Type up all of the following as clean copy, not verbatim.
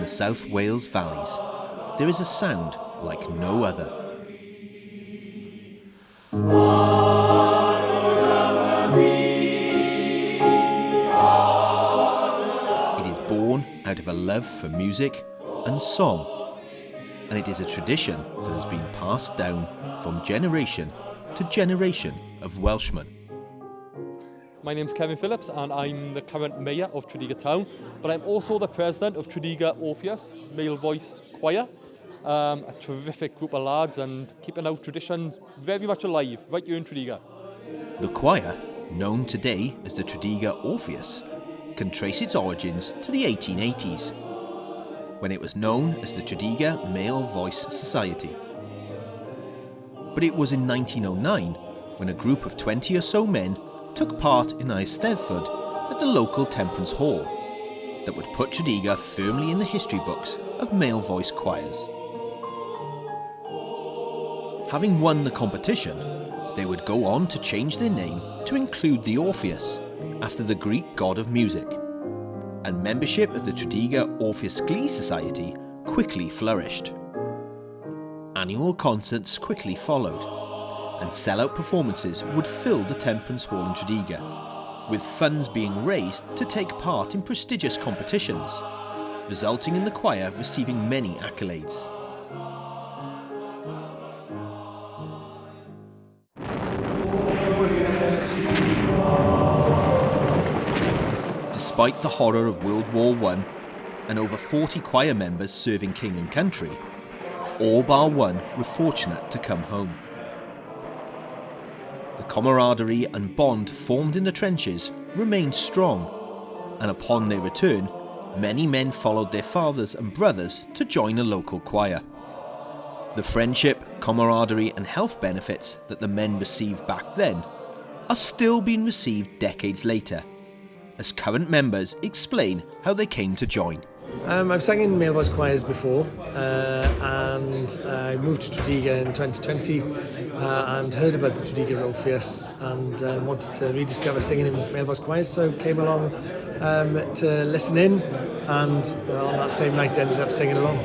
South Wales valleys, there is a sound like no other. It is born out of a love for music and song, and it is a tradition that has been passed down from generation to generation of Welshmen. My name's Kevin Phillips and I'm the current mayor of Tredegar Town, but I'm also the president of Tredegar Orpheus Male Voice Choir, a terrific group of lads and keeping our traditions very much alive right here in Tredegar. The choir, known today as the Tredegar Orpheus, can trace its origins to the 1880s, when it was known as the Tredegar Male Voice Society. But it was in 1909 when a group of 20 or so men took part in Eisteddfod at the local temperance hall that would put Tredegar firmly in the history books of male voice choirs. Having won the competition, they would go on to change their name to include the Orpheus, after the Greek god of music, and membership of the Tredegar Orpheus Glee Society quickly flourished. Annual concerts quickly followed, and sell-out performances would fill the Temperance Hall in Tredegar, with funds being raised to take part in prestigious competitions, resulting in the choir receiving many accolades. Despite the horror of World War I and over 40 choir members serving king and country, all bar one were fortunate to come home. The camaraderie and bond formed in the trenches remained strong, and upon their return, many men followed their fathers and brothers to join a local choir. The friendship, camaraderie and health benefits that the men received back then are still being received decades later, as current members explain how they came to join. I've sung in male voice choirs before, and I moved to Tredegar in 2020 and heard about the Tredegar Orpheus and wanted to rediscover singing in male voice choirs, so came along to listen in, and on that same night ended up singing along.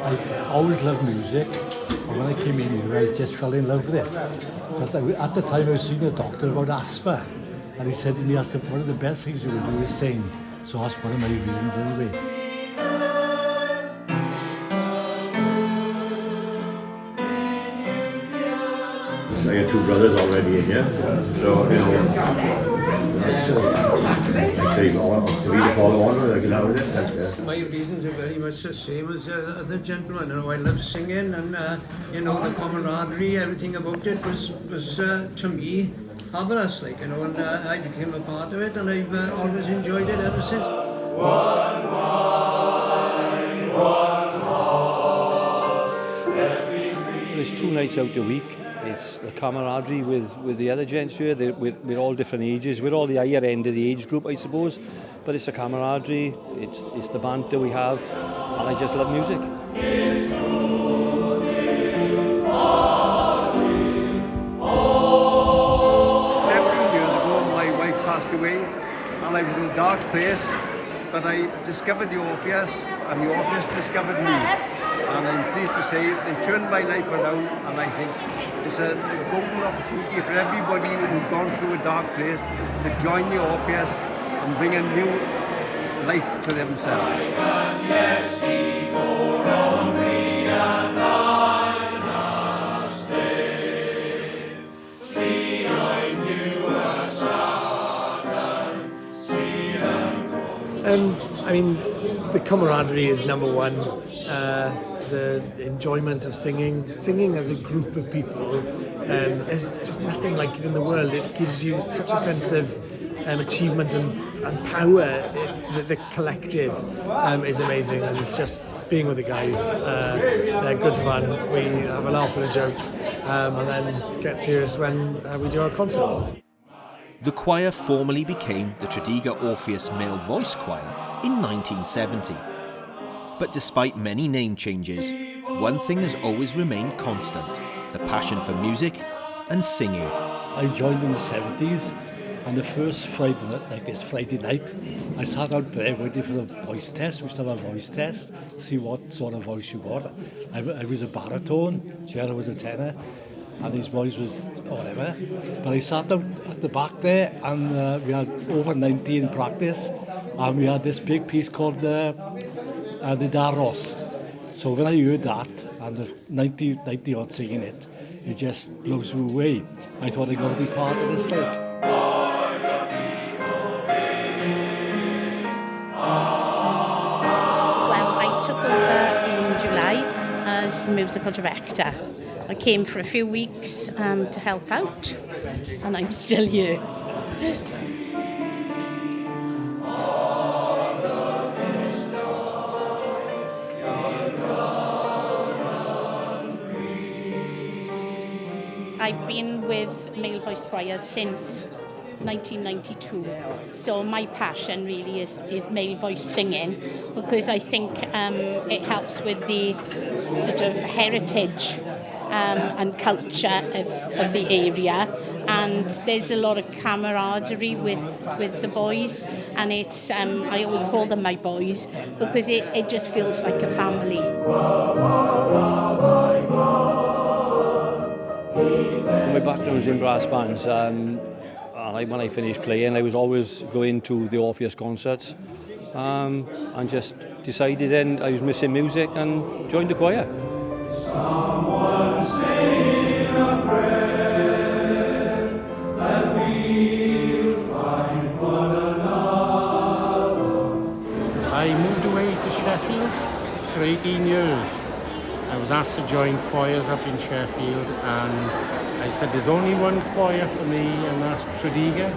I always loved music, and when I came in here I just fell in love with it. But at the time I was seeing a doctor about asthma, and he said to me, I said, one of the best things you can do is sing. So that's one of my reasons anyway. I got two brothers already in here, so, you know, I'd say 3 to follow on, I can have it. My reasons are very much the same as other gentlemen. You know, I love singing and, you know, the camaraderie, everything about it was to me, fabulous, like, you know, and I became a part of it, and I've always enjoyed it ever since. One mind, one heart, There's 2 nights out a week. It's the camaraderie with the other gents here. We're all different ages. We're all the higher end of the age group, I suppose. But it's the camaraderie, it's the banter we have, and I just love music. Passed away, and I was in a dark place, but I discovered the Orpheus, and the Orpheus discovered me, and I'm pleased to say they turned my life around, and I think it's a golden opportunity for everybody who's gone through a dark place to join the Orpheus and bring a new life to themselves. I mean, the camaraderie is number one. The enjoyment of singing as a group of people, there's just nothing like it in the world. It gives you such a sense of achievement and power. The collective is amazing, and just being with the guys, they're good fun. We have a laugh and a joke, and then get serious when we do our concerts. The choir formally became the Tredegar Orpheus Male Voice Choir in 1970. But despite many name changes, one thing has always remained constant: the passion for music and singing. I joined in the 70s, And the first Friday night, like this Friday night, I sat out there waiting for the voice test. We used to have a voice test to see what sort of voice you got. I was a baritone, Gerald was a tenor, and his voice was whatever. But I sat out at the back there, and we had over 90 in practice, and we had this big piece called the Daros. So when I heard that, and the 90 odd singing it, it just blows me away. I thought I'd got to be part of this thing. As musical director. I came for a few weeks to help out, and I'm still here. I've been with male voice choirs since 1992. So my passion really is male voice singing, because I think it helps with the sort of heritage and culture of the area, and there's a lot of camaraderie with the boys, and it's I always call them my boys because it just feels like a family. My background is in brass bands. When I finished playing, I was always going to the Orpheus concerts, and just decided then I was missing music and joined the choir. Someone say a prayer that we'll find one another. I moved away to Sheffield for 18 years. I was asked to join choirs up in Sheffield, and I said there's only one choir for me, and that's Tredegar.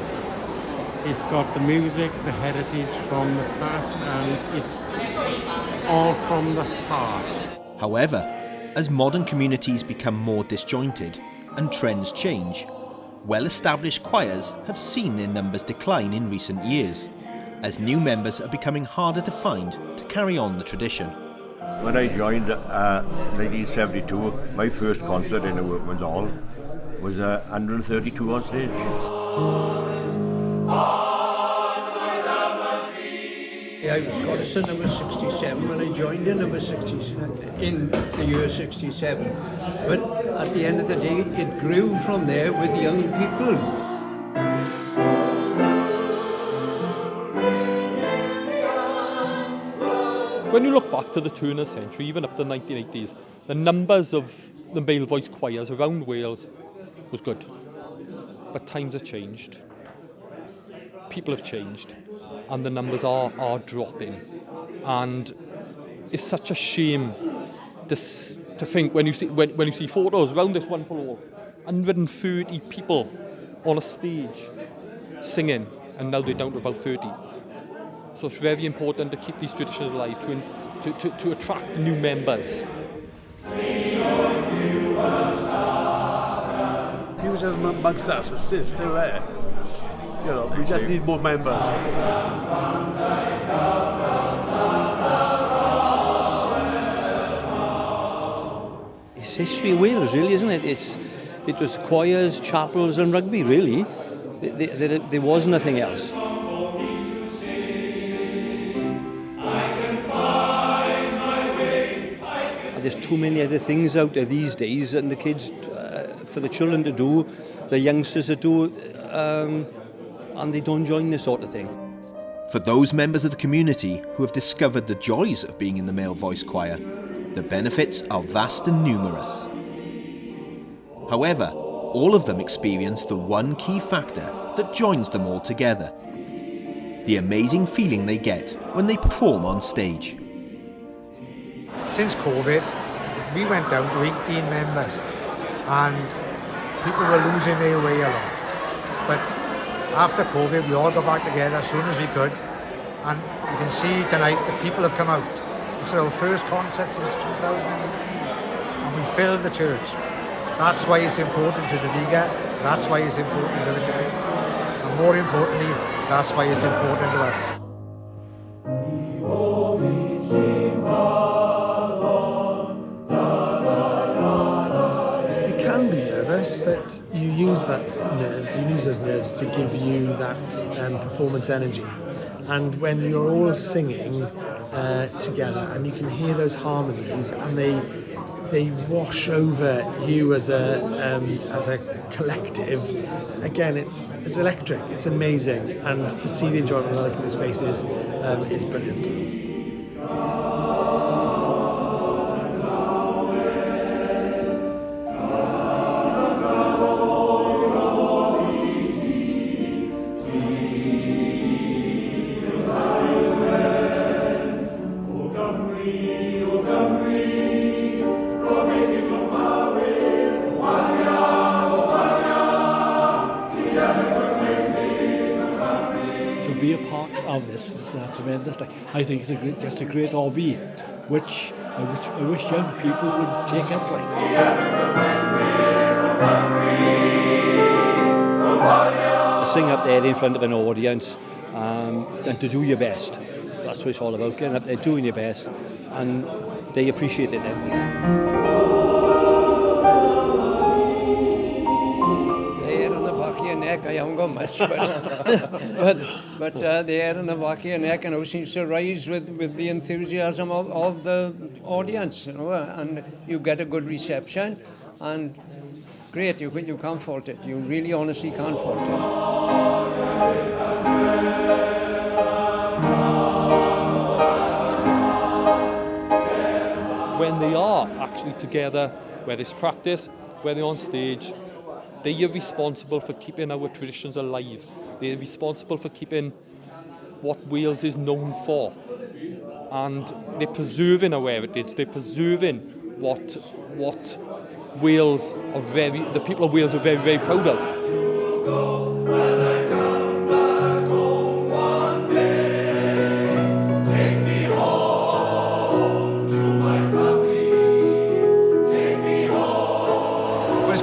It's got the music, the heritage from the past, and it's all from the heart. However, as modern communities become more disjointed and trends change, well-established choirs have seen their numbers decline in recent years, as new members are becoming harder to find to carry on the tradition. When I joined 1972, my first concert in a workman's hall was 132 on stage. Yeah, I was chorus in number 67 when I joined in number 67, in the year 67. But at the end of the day, it grew from there with young people. When you look back to the turn of the century, even up to the 1980s, the numbers of the male voice choirs around Wales was good. But times have changed. People have changed. And the numbers are dropping. And it's such a shame to think when you see photos around this wonderful hall, 130 people on a stage singing, and now they're down to about 30. So it's very important to keep these traditions alive, to attract new members. Enthusiasm amongst us is still there. You know, we just need more members. It's history of Wales, really, isn't it? It was choirs, chapels, and rugby, really. There was nothing else. There's too many other things out there these days, and the kids, for the children to do, the youngsters to do, and they don't join this sort of thing. For those members of the community who have discovered the joys of being in the male voice choir, the benefits are vast and numerous. However, all of them experience the one key factor that joins them all together: the amazing feeling they get when they perform on stage. Since COVID, we went down to 18 members, and people were losing their way a lot. But after COVID, we all got back together as soon as we could, and you can see tonight that people have come out. This is our first concert since 2018, and we filled the church. That's why it's important to the Liga, that's why it's important to the community, and more importantly, that's why it's important to us. Yes, but you use that nerve, you use those nerves to give you that performance energy. And when you're all singing together and you can hear those harmonies and they wash over you as a collective, again, it's electric, it's amazing. And to see the enjoyment on other people's faces is brilliant. Be a part of this is tremendous. I think it's just a great hobby, which I wish young people would take up. To sing up there in front of an audience and to do your best. That's what it's all about, getting up there, doing your best, and they appreciate it then. Neck, I haven't got much, but the hair on the back of your neck, seems to rise with the enthusiasm of the audience, and you get a good reception, and great, you can't fault it. You really honestly can't fault it. When they are actually together, whether it's practice, whether they're on stage, they are responsible for keeping our traditions alive. They are responsible for keeping what Wales is known for. And they're preserving our heritage. They're preserving what Wales are the people of Wales are very, very proud of.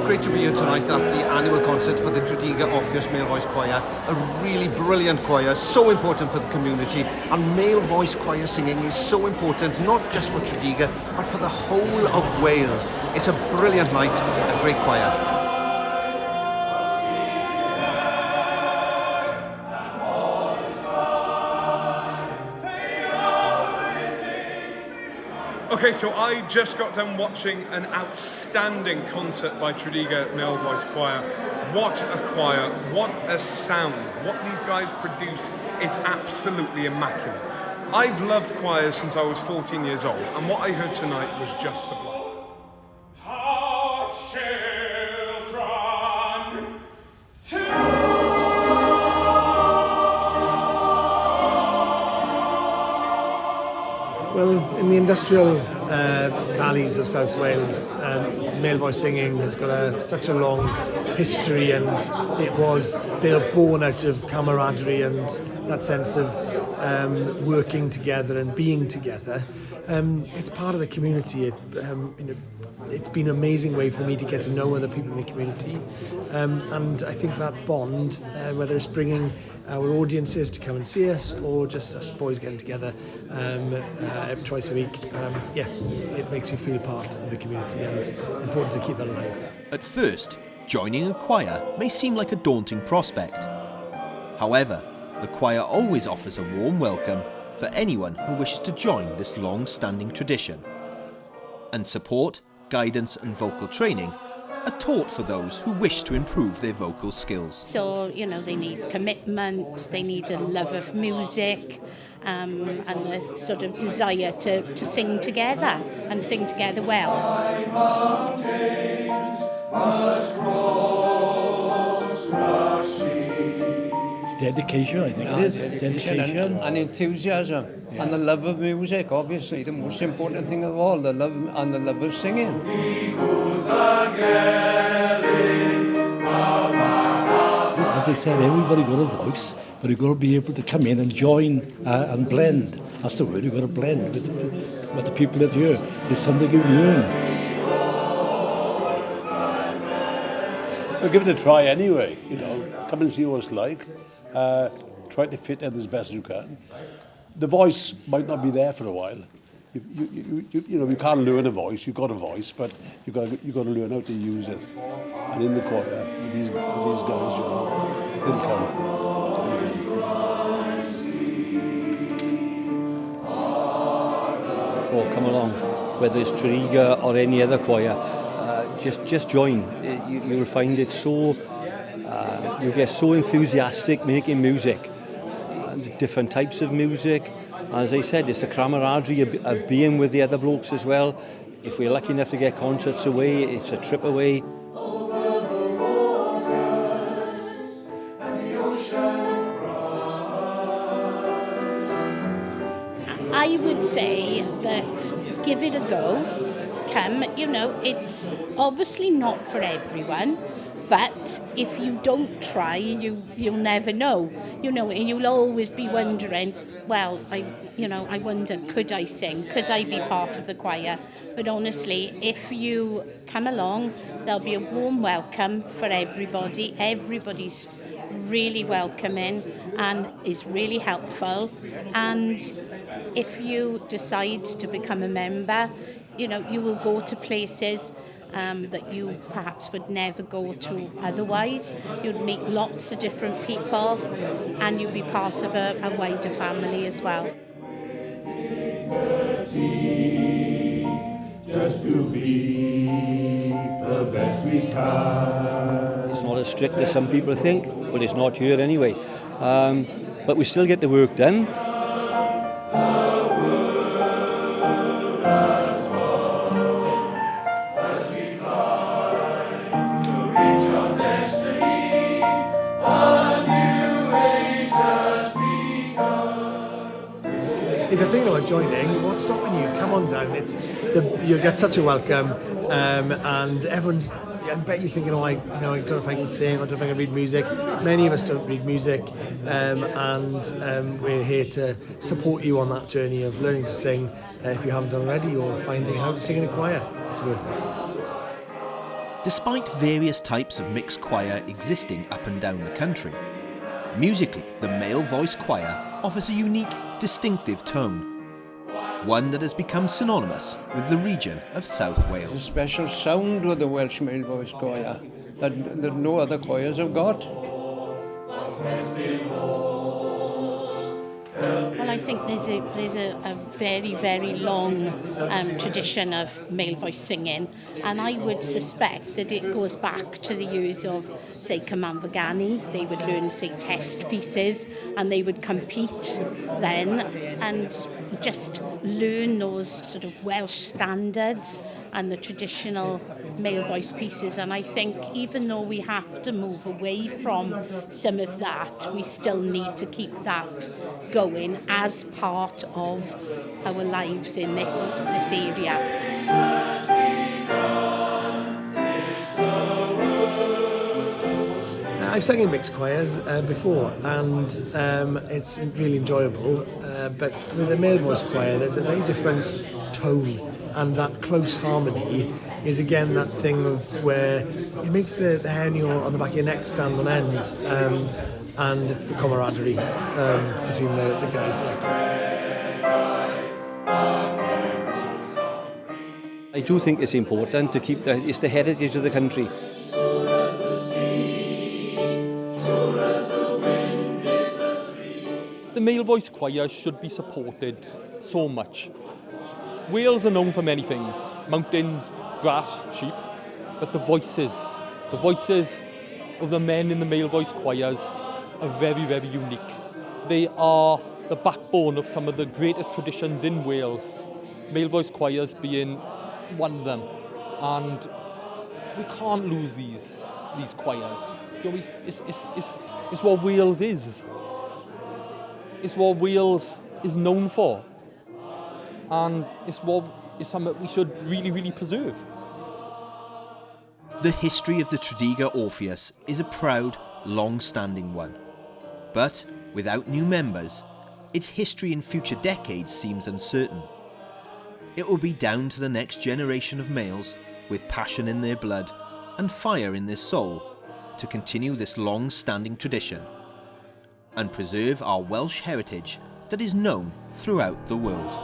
Great to be here tonight at the annual concert for the Tredegar Orpheus Male Voice Choir. A really brilliant choir, so important for the community. And male voice choir singing is so important, not just for Tredegar, but for the whole of Wales. It's a brilliant night, a great choir. Okay, so I just got done watching an outstanding concert by Tredegar Male Voice Choir. What a choir, what a sound. What these guys produce is absolutely immaculate. I've loved choirs since I was 14 years old, and what I heard tonight was just sublime. Well, in the industrial valleys of South Wales, male voice singing has got such a long history, and it was born out of camaraderie and that sense of working together and being together. It's part of the community. It's been an amazing way for me to get to know other people in the community, and I think that bond, whether it's bringing our audiences to come and see us or just us boys getting together twice a week, it makes you feel part of the community, and important to keep that alive. At first, joining a choir may seem like a daunting prospect. However, the choir always offers a warm welcome for anyone who wishes to join this long-standing tradition. And support, guidance and vocal training are taught for those who wish to improve their vocal skills. So, they need commitment, they need a love of music, and the sort of desire to sing together and sing together well. Dedication, I think it is. Dedication. And enthusiasm. Yeah. And the love of music, obviously, the most important thing of all, the love of singing. As they said, everybody got a voice, but you've got to be able to come in and join and blend. That's the word, you've got to blend with the people that you're. It's something you learn. Well, give it a try anyway, come and see what it's like. Try to fit in as best as you can. The voice might not be there for a while, you can't learn a voice. You've got a voice, but you've got to learn how to use it. And in the choir, these guys, they'll come. Or come along, whether it's Tredegar or any other choir, just join. You'll find it so, you get so enthusiastic making music, different types of music. As I said, it's the camaraderie of being with the other blokes as well. If we're lucky enough to get concerts away, it's a trip away. I would say that give it a go. Come, it's obviously not for everyone, but if you don't try, you'll never know. And you'll always be wondering, well, I wonder, could I sing? Could I be part of the choir? But honestly, if you come along, there'll be a warm welcome for everybody. Everybody's really welcoming and is really helpful. And if you decide to become a member, you will go to places that you perhaps would never go to otherwise. You'd meet lots of different people and you'd be part of a wider family as well. Just to be the best we can. It's not as strict as some people think, but it's not here anyway. But we still get the work done. If you're thinking about joining, what's stopping you? Come on down. You'll get such a welcome, and everyone's. I bet you're thinking, I don't know if I can sing, I don't know if I can read music. Many of us don't read music, and we're here to support you on that journey of learning to sing. If you haven't done already, or finding how to sing in a choir, it's worth it. Despite various types of mixed choir existing up and down the country, musically, the male voice choir offers a unique, distinctive tone, one that has become synonymous with the region of South Wales. There's a special sound with the Welsh male voice choir that no other choirs have got. Well, I think there's a very, very long tradition of male voice singing, and I would suspect that it goes back to the years of, say, Cymreig. They would learn, say, test pieces, and they would compete then and just learn those sort of Welsh standards and the traditional male voice pieces. And I think even though we have to move away from some of that, we still need to keep that going as part of our lives in this area. I've sung in mixed choirs before, and it's really enjoyable. But with a male voice choir, there's a very different tone, and that close harmony is again that thing of where it makes the hair on the back of your neck stand on end, and it's the camaraderie between the guys here. I do think it's important to keep it's the heritage of the country. The male voice choir should be supported so much. Wales are known for many things: mountains, grass, sheep, but the voices of the men in the male voice choirs are very, very unique. They are the backbone of some of the greatest traditions in Wales, male voice choirs being one of them. And we can't lose these choirs. It's what Wales is. It's what Wales is known for. And it's something we should really, really preserve. The history of the Tredegar Orpheus is a proud, long-standing one. But without new members, its history in future decades seems uncertain. It will be down to the next generation of males with passion in their blood and fire in their soul to continue this long-standing tradition and preserve our Welsh heritage that is known throughout the world.